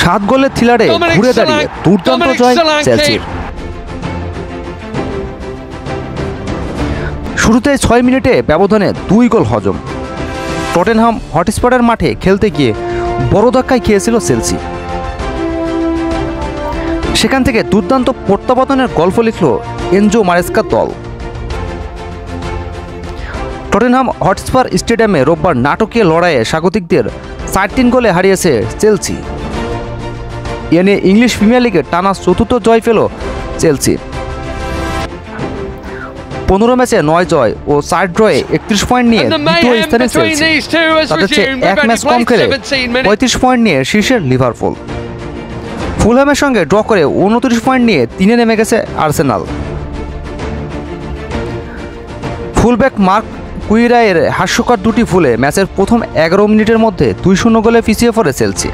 7 গোলের থ্রিলারে ঘুরে দাঁড়িয়ে দুর্দান্ত জয় চেলসির। শুরুতে 6 মিনিটে ব্যবধানে 2 গোল হজম। টটেনহাম হটস্পারের মাঠে খেলতে গিয়ে বড় ধাক্কায় খেয়েছিল চেলসি। সেখান থেকে দুর্দান্ত প্রত্যাবর্তনের গল্প লিখল এনজো মারেস্কার দল। টটেনহাম হটস্পার স্টেডিয়ামে রোববার নাটকীয় লড়াইয়ে স্বাগতিকদের 4-3 গোলে হারিয়েছে চেলসি। এ নিয়ে ইংলিশ প্রিমিয়ার লিগে টানা 4র্থ জয় পেল চেলসি। 15 ম্যাচে 9 জয় ও 4 ড্রয়ে 31 পয়েন্ট নিয়ে দ্বিতীয় স্থানে চেলসি। তাদের চেয়ে 1 ম্যাচ কম খেলে 35 পয়েন্ট নিয়ে শীর্ষে লিভারপুল। ফুলহ্যামের সঙ্গে ড্র করে 29 পয়েন্ট নিয়ে 3-এ নেমে গেছে আর্সেনাল। ফুলব্যাক মার্ক কুইরায়ের হাস্যকর 2টি ভুলে ম্যাচের প্রথম 11 মিনিটের মধ্যে 2-0 গোলে পিছিয়ে পড়ে চেলসি।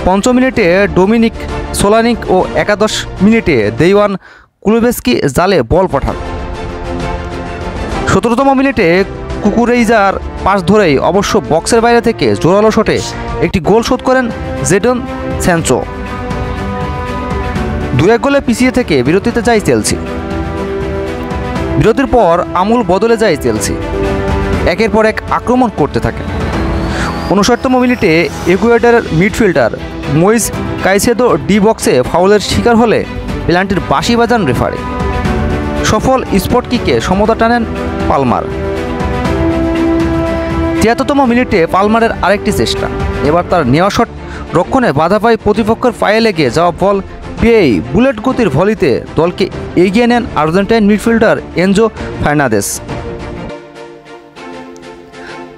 5 মিনিটে ডোমিনিক সোলানিক ও 11 মিনিটে দেইওয়ান কুলুবেস্কি জালে বল পাঠান। 17তম মিনিটে কুকুরেইজার পাস ধরেই অবশ্য বক্সের বাইরে থেকে জোরালো শটে একটি গোল শোধ করেন জেডন স্যানচো। 2-1 গোলে পিছিয়ে থেকে বিরতিতে যায় চেলসি। বিরতির পর আমূল বদলে যায় চেলসি, একের পর এক আক্রমণ করতে থাকে। 59তম মিনিটে ইকুয়েডরের মিডফিল্ডার মোইজ কাইসেদো ডি বক্সে ফাউলের শিকার হলে পেনাল্টির বাঁশি বাজান রেফারি। সফল স্পট কিকে সমতা টানেন পালমার। 73তম মিনিটে পালমারের আরেকটি চেষ্টা, এবার তার নেওয়া শট রক্ষণে বাধা পায় প্রতিপক্ষের পায়ে লেগে যাওয়া বল পেয়েই বুলেট গতির ভলিতে দলকে এগিয়ে নেন Argentine midfielder Enzo Fernandez.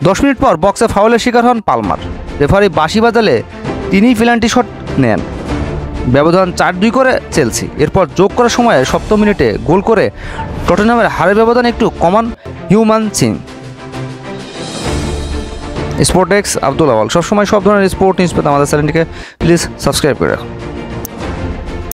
10 minute পর বক্সে ফাউলের শিকার হন পালমার। রেফারি বাঁশি বাজালে তিনিই পেনাল্টি শট নেন। ব্যবধান 4-2 করে চেলসি। এরপর যোগ করার সময়ে 7 মিনিটে গোল করে টটেনহামের হারের ব্যবধান একটু কমান হিউমান সিং। Sport desk Abdul Awal. সবসময় সব ধরনের স্পোর্ট নিউজ পেতে আমাদের চ্যানেলটিকে প্লিজ সাবস্ক্রাইব করে রাখুন।